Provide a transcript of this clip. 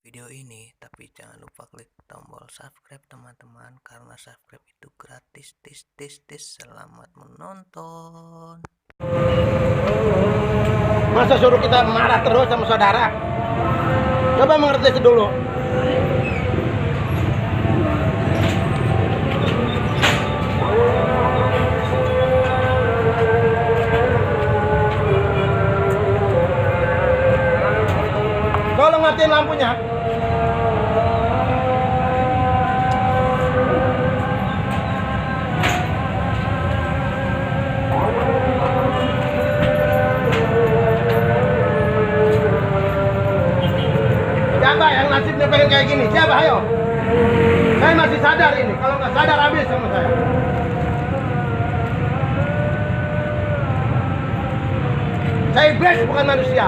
video ini, tapi jangan lupa klik tombol subscribe teman-teman, karena subscribe itu gratis. Selamat menonton. Masa suruh kita marah terus sama saudara? Coba mengerti dulu. Tolong matiin lampunya. Siapa yang nasibnya pengen kayak gini? Siapa? Ayo. Saya masih sadar ini. Kalau nggak sadar habis sama saya. Saya iblis bukan manusia.